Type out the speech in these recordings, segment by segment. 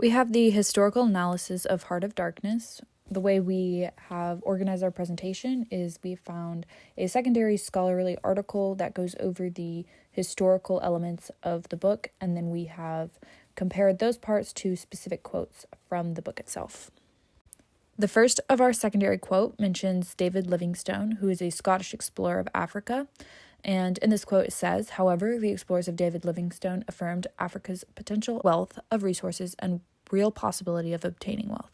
We have the historical analysis of Heart of Darkness. The way we have organized our presentation is we found a secondary scholarly article that goes over the historical elements of the book, and then we have compared those parts to specific quotes from the book itself. The first of our secondary quote mentions David Livingstone, who is a Scottish explorer of Africa. And in this quote it says, however, the explorers of David Livingstone affirmed Africa's potential wealth of resources and real possibility of obtaining wealth.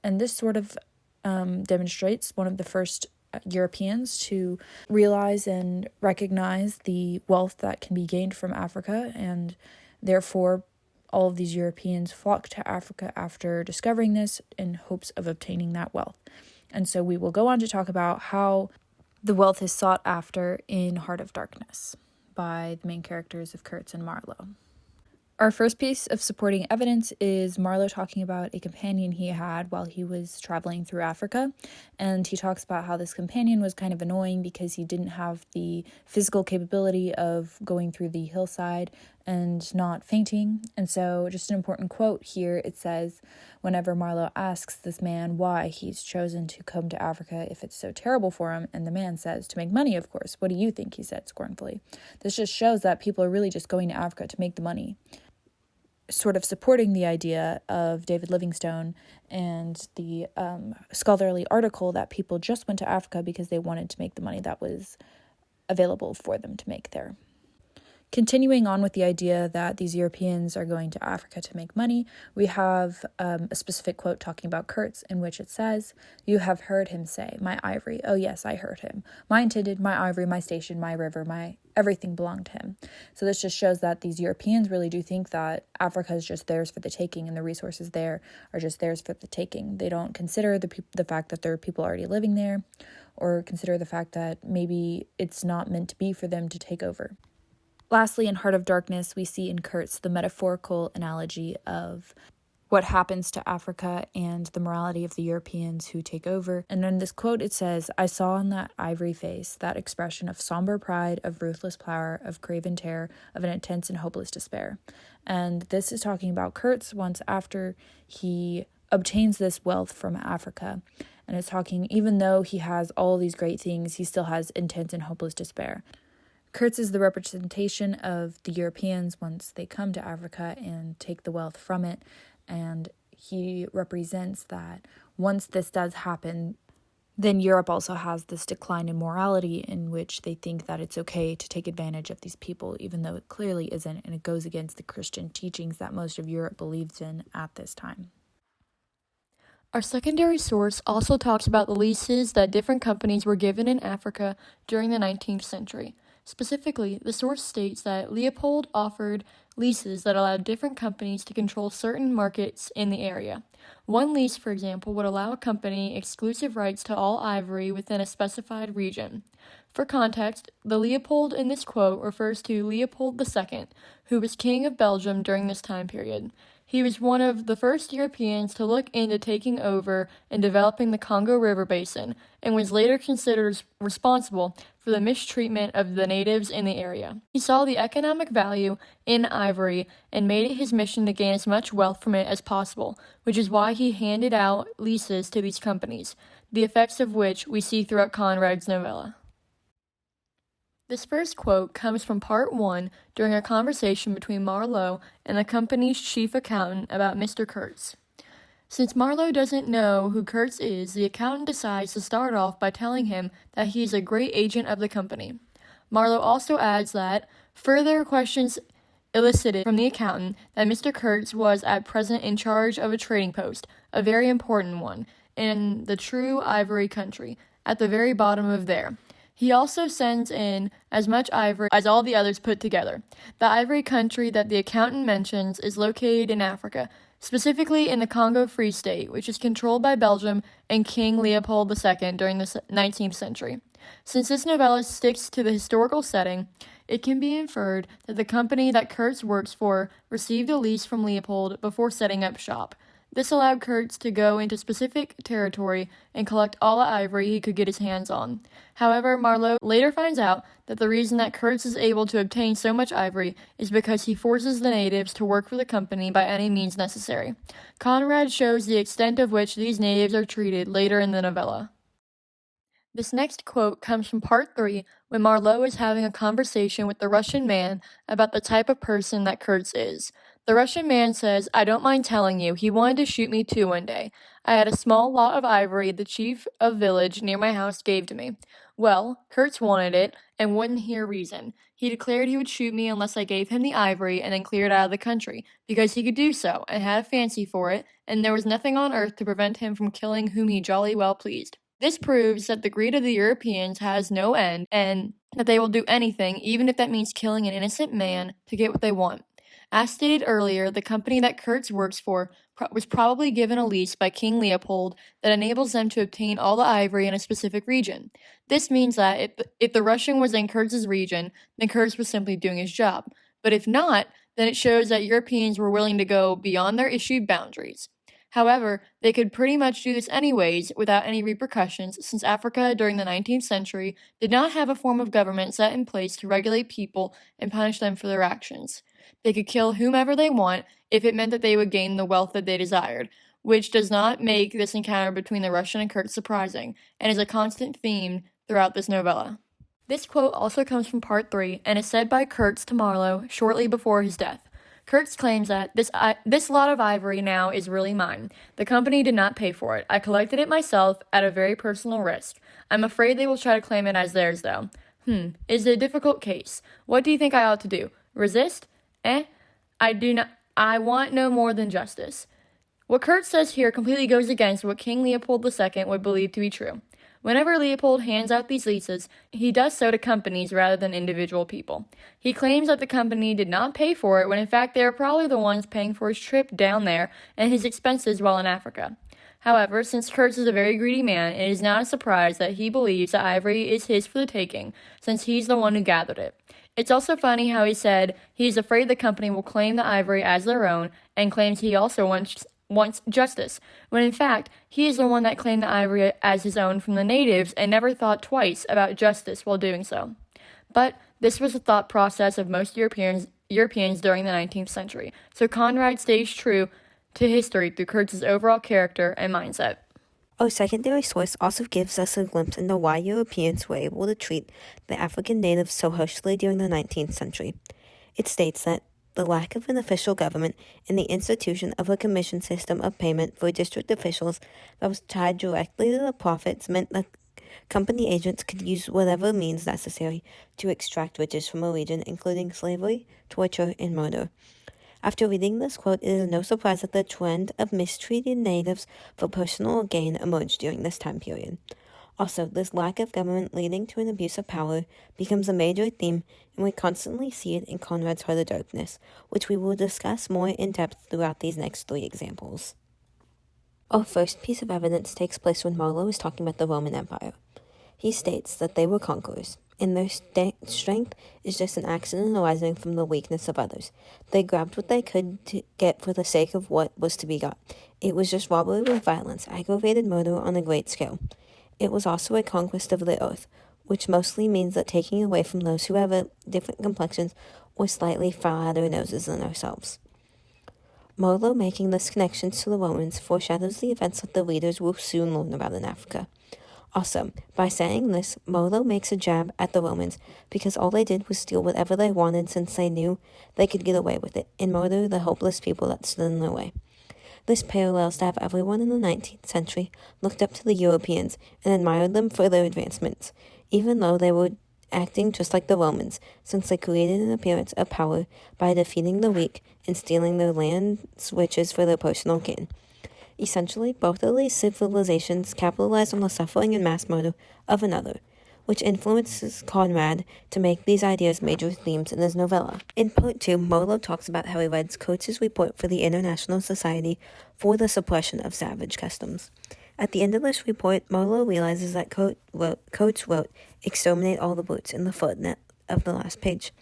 And this sort of demonstrates one of the first Europeans to realize and recognize the wealth that can be gained from Africa, and therefore all of these Europeans flocked to Africa after discovering this in hopes of obtaining that wealth. And so we will go on to talk about how the wealth is sought after in Heart of Darkness by the main characters of Kurtz and Marlowe. Our first piece of supporting evidence is Marlowe talking about a companion he had while he was traveling through Africa, and he talks about how this companion was kind of annoying because he didn't have the physical capability of going through the hillside and not fainting. And so just an important quote here, it says, whenever Marlowe asks this man why he's chosen to come to Africa if it's so terrible for him, and the man says, to make money, of course. What do you think? He said scornfully. This just shows that people are really just going to Africa to make the money, sort of supporting the idea of David Livingstone and the scholarly article that people just went to Africa because they wanted to make the money that was available for them to make there. Continuing on with the idea that these Europeans are going to Africa to make money, we have a specific quote talking about Kurtz in which it says, "You have heard him say, my ivory. Oh yes, I heard him. My intended, my ivory, my station, my river, my everything belonged to him." So this just shows that these Europeans really do think that Africa is just theirs for the taking, and the resources there are just theirs for the taking. They don't consider the fact that there are people already living there, or consider the fact that maybe it's not meant to be for them to take over. Lastly, in Heart of Darkness, we see in Kurtz the metaphorical analogy of what happens to Africa and the morality of the Europeans who take over. And in this quote, it says, "I saw in that ivory face that expression of somber pride, of ruthless power, of craven terror, of an intense and hopeless despair." And this is talking about Kurtz once after he obtains this wealth from Africa. And it's talking, even though he has all these great things, he still has intense and hopeless despair. Kurtz is the representation of the Europeans once they come to Africa and take the wealth from it, and he represents that once this does happen, then Europe also has this decline in morality in which they think that it's okay to take advantage of these people, even though it clearly isn't, and it goes against the Christian teachings that most of Europe believes in at this time. Our secondary source also talks about the leases that different companies were given in Africa during the 19th century. Specifically, the source states that Leopold offered leases that allowed different companies to control certain markets in the area. One lease, for example, would allow a company exclusive rights to all ivory within a specified region. For context, the Leopold in this quote refers to Leopold II, who was king of Belgium during this time period. He was one of the first Europeans to look into taking over and developing the Congo River Basin, and was later considered responsible for the mistreatment of the natives in the area. He saw the economic value in ivory and made it his mission to gain as much wealth from it as possible, which is why he handed out leases to these companies, the effects of which we see throughout Conrad's novella. This first quote comes from part 1 during a conversation between Marlowe and the company's chief accountant about Mr. Kurtz. Since Marlowe doesn't know who Kurtz is, the accountant decides to start off by telling him that he is a great agent of the company. Marlowe also adds that further questions elicited from the accountant that Mr. Kurtz was at present in charge of a trading post, a very important one, in the true ivory country, at the very bottom of there. He also sends in as much ivory as all the others put together. The ivory country that the accountant mentions is located in Africa, specifically in the Congo Free State, which is controlled by Belgium and King Leopold II during the 19th century. Since this novella sticks to the historical setting, it can be inferred that the company that Kurtz works for received a lease from Leopold before setting up shop. This allowed Kurtz to go into specific territory and collect all the ivory he could get his hands on. However, Marlowe later finds out that the reason that Kurtz is able to obtain so much ivory is because he forces the natives to work for the company by any means necessary. Conrad shows the extent of which these natives are treated later in the novella. This next quote comes from part 3, when Marlowe is having a conversation with the Russian man about the type of person that Kurtz is. The Russian man says, "I don't mind telling you, he wanted to shoot me too one day. I had a small lot of ivory the chief of village near my house gave to me. Well, Kurtz wanted it, and wouldn't hear reason. He declared he would shoot me unless I gave him the ivory and then cleared out of the country, because he could do so, and had a fancy for it, and there was nothing on earth to prevent him from killing whom he jolly well pleased. This proves that the greed of the Europeans has no end, and that they will do anything, even if that means killing an innocent man, to get what they want. As stated earlier, the company that Kurtz works for was probably given a lease by King Leopold that enables them to obtain all the ivory in a specific region. This means that if the Russian was in Kurtz's region, then Kurtz was simply doing his job. But if not, then it shows that Europeans were willing to go beyond their issued boundaries. However, they could pretty much do this anyways without any repercussions, since Africa during the 19th century did not have a form of government set in place to regulate people and punish them for their actions. They could kill whomever they want if it meant that they would gain the wealth that they desired, which does not make this encounter between the Russian and Kurtz surprising, and is a constant theme throughout this novella. This quote also comes from part 3, and is said by Kurtz to Marlowe shortly before his death. Kurtz claims that this lot of ivory now is really mine. The company did not pay for it. I collected it myself at a very personal risk. I'm afraid they will try to claim it as theirs, though. Is it a difficult case? What do you think I ought to do? Resist? I want no more than justice. What Kurtz says here completely goes against what King Leopold II would believe to be true. Whenever Leopold hands out these leases, he does so to companies rather than individual people. He claims that the company did not pay for it when in fact they are probably the ones paying for his trip down there and his expenses while in Africa. However, since Kurtz is a very greedy man, it is not a surprise that he believes the ivory is his for the taking, since he's the one who gathered it. It's also funny how he said he is afraid the company will claim the ivory as their own, and claims he also wants justice, when in fact, he is the one that claimed the ivory as his own from the natives and never thought twice about justice while doing so. But this was the thought process of most Europeans during the 19th century, so Conrad stays true to history through Kurtz's overall character and mindset. Our secondary source also gives us a glimpse into why Europeans were able to treat the African natives so harshly during the 19th century. It states that the lack of an official government and the institution of a commission system of payment for district officials that was tied directly to the profits meant that company agents could use whatever means necessary to extract riches from a region, including slavery, torture, and murder. After reading this quote, it is no surprise that the trend of mistreating natives for personal gain emerged during this time period. Also, this lack of government leading to an abuse of power becomes a major theme, and we constantly see it in Conrad's Heart of Darkness, which we will discuss more in depth throughout these next 3 examples. Our first piece of evidence takes place when Marlowe is talking about the Roman Empire. He states that they were conquerors, and their strength is just an accident arising from the weakness of others. They grabbed what they could to get for the sake of what was to be got. It was just robbery with violence, aggravated murder on a great scale. It was also a conquest of the earth, which mostly means that taking away from those who have different complexions or slightly fatter noses than ourselves. Marlowe making this connection to the Romans foreshadows the events that the readers will soon learn about in Africa. Also, by saying this, Marlowe makes a jab at the Romans because all they did was steal whatever they wanted since they knew they could get away with it and murder the helpless people that stood in their way. This parallels to have everyone in the 19th century looked up to the Europeans and admired them for their advancements, even though they were acting just like the Romans, since they created an appearance of power by defeating the weak and stealing their land's riches for their personal gain. Essentially, both of these civilizations capitalize on the suffering and mass murder of another, which influences Conrad to make these ideas major themes in his novella. In part 2, Marlowe talks about how he read Kurtz's report for the International Society for the Suppression of Savage Customs. At the end of this report, Marlowe realizes that Kurtz wrote, "Exterminate all the brutes" in the footnote of the last page.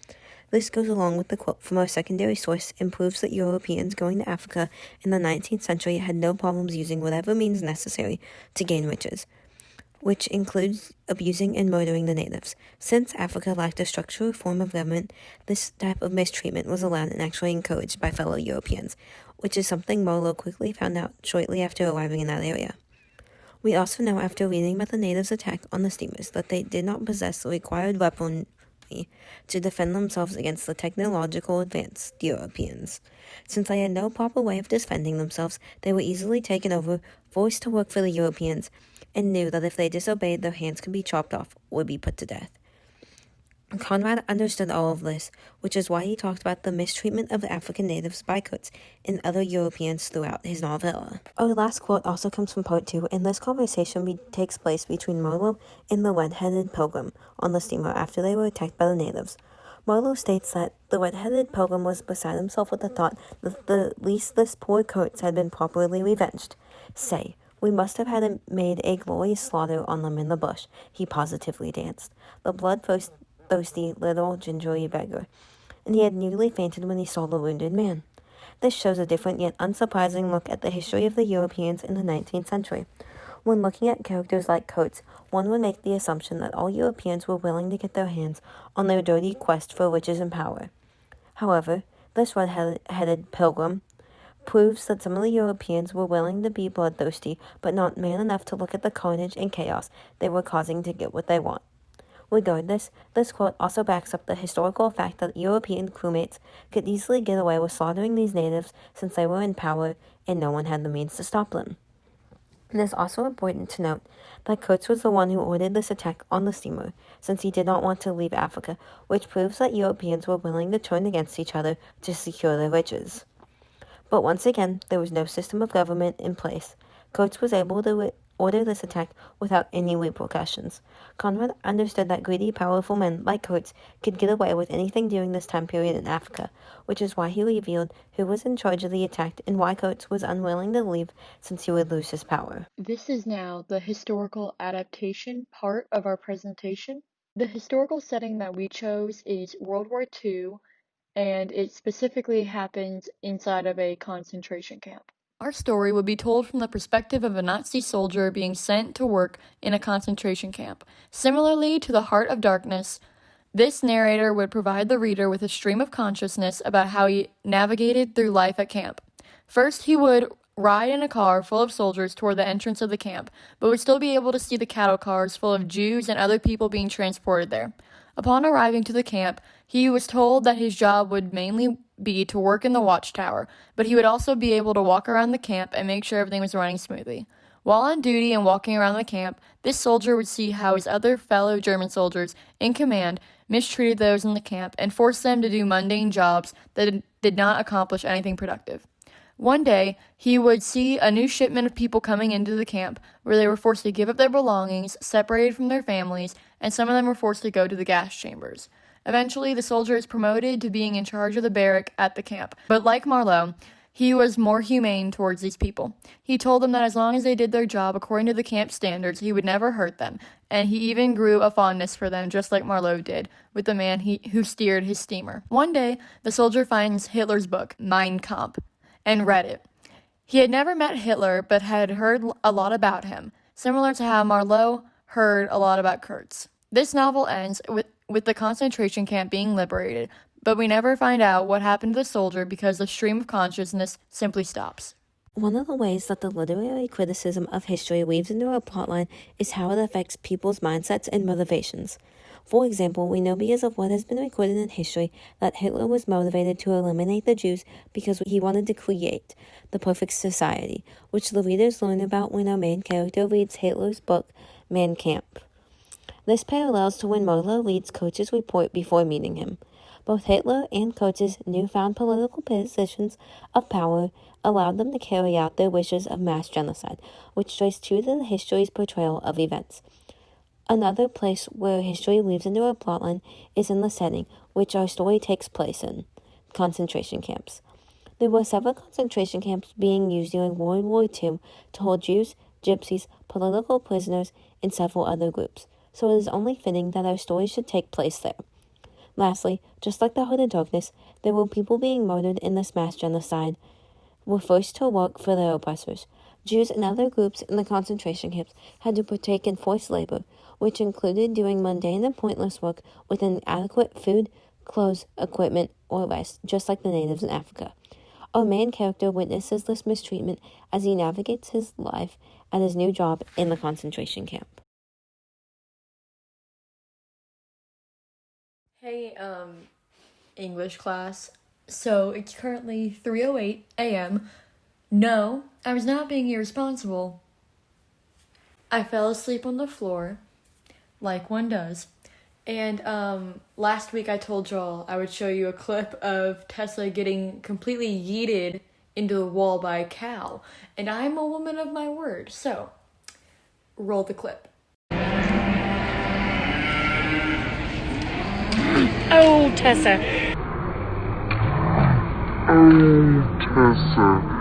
This goes along with the quote from our secondary source and proves that Europeans going to Africa in the 19th century had no problems using whatever means necessary to gain riches, which includes abusing and murdering the natives. Since Africa lacked a structural form of government, this type of mistreatment was allowed and actually encouraged by fellow Europeans, which is something Marlowe quickly found out shortly after arriving in that area. We also know after reading about the natives' attack on the steamers that they did not possess the required weaponry to defend themselves against the technological advanced Europeans. Since they had no proper way of defending themselves, they were easily taken over, forced to work for the Europeans, and knew that if they disobeyed, their hands could be chopped off or be put to death. Conrad understood all of this, which is why he talked about the mistreatment of the African natives by Coates and other Europeans throughout his novella. Our last quote also comes from part 2, and this conversation takes place between Marlowe and the red-headed pilgrim on the steamer after they were attacked by the natives. Marlowe states that the red-headed pilgrim was beside himself with the thought that at least this poor Coates had been properly revenged. Say, we must have made a glorious slaughter on them in the bush, he positively danced. The bloodthirsty little gingery beggar, and he had nearly fainted when he saw the wounded man. This shows a different yet unsurprising look at the history of the Europeans in the 19th century. When looking at characters like Coates, one would make the assumption that all Europeans were willing to get their hands on their dirty quest for riches and power. However, this red-headed pilgrim proves that some of the Europeans were willing to be bloodthirsty, but not man enough to look at the carnage and chaos they were causing to get what they want. Regardless, this quote also backs up the historical fact that European crewmates could easily get away with slaughtering these natives since they were in power and no one had the means to stop them. It is also important to note that Coates was the one who ordered this attack on the steamer, since he did not want to leave Africa, which proves that Europeans were willing to turn against each other to secure their riches. But once again, there was no system of government in place. Coates was able to order this attack without any repercussions. Conrad understood that greedy, powerful men like Coates could get away with anything during this time period in Africa, which is why he revealed who was in charge of the attack and why Coates was unwilling to leave since he would lose his power. This is now the historical adaptation part of our presentation. The historical setting that we chose is World War II, and it specifically happens inside of a concentration camp. Our story would be told from the perspective of a Nazi soldier being sent to work in a concentration camp. Similarly to The Heart of Darkness, this narrator would provide the reader with a stream of consciousness about how he navigated through life at camp. First, he would ride in a car full of soldiers toward the entrance of the camp, but would still be able to see the cattle cars full of Jews and other people being transported there. Upon arriving to the camp, he was told that his job would mainly be to work in the watchtower, but he would also be able to walk around the camp and make sure everything was running smoothly. While on duty and walking around the camp, this soldier would see how his other fellow German soldiers in command mistreated those in the camp and forced them to do mundane jobs that did not accomplish anything productive. One day, he would see a new shipment of people coming into the camp, where they were forced to give up their belongings, separated from their families, and some of them were forced to go to the gas chambers. Eventually, the soldier is promoted to being in charge of the barrack at the camp, but like Marlowe, he was more humane towards these people. He told them that as long as they did their job according to the camp standards, he would never hurt them, and he even grew a fondness for them just like Marlowe did with the man who steered his steamer. One day, the soldier finds Hitler's book, Mein Kampf, and read it. He had never met Hitler, but had heard a lot about him, similar to how Marlowe heard a lot about Kurtz. This novel ends with the concentration camp being liberated, but we never find out what happened to the soldier because the stream of consciousness simply stops. One of the ways that the literary criticism of history weaves into a plotline is how it affects people's mindsets and motivations. For example, we know because of what has been recorded in history that Hitler was motivated to eliminate the Jews because he wanted to create the perfect society, which the readers learn about when our main character reads Hitler's book, Mein Kampf. This parallels to when Marlowe reads Coates's report before meeting him. Both Hitler and Coates's newfound political positions of power allowed them to carry out their wishes of mass genocide, which strays true to the history's portrayal of events. Another place where history weaves into a plotline is in the setting which our story takes place in, concentration camps. There were several concentration camps being used during World War II to hold Jews, Gypsies, political prisoners, and several other groups, so it is only fitting that our story should take place there. Lastly, just like the Heart of Darkness, there were people being murdered in this mass genocide were forced to work for their oppressors. Jews and other groups in the concentration camps had to partake in forced labor, which included doing mundane and pointless work with inadequate food, clothes, equipment, or rest, just like the natives in Africa. Our main character witnesses this mistreatment as he navigates his life at his new job in the concentration camp. Hey, English class. So it's currently 3:08 a.m. No, I was not being irresponsible. I fell asleep on the floor, like one does. And last week I told y'all I would show you a clip of Tessa getting completely yeeted into the wall by a cow. And I'm a woman of my word, so roll the clip. Oh, Tessa. Oh, Tessa.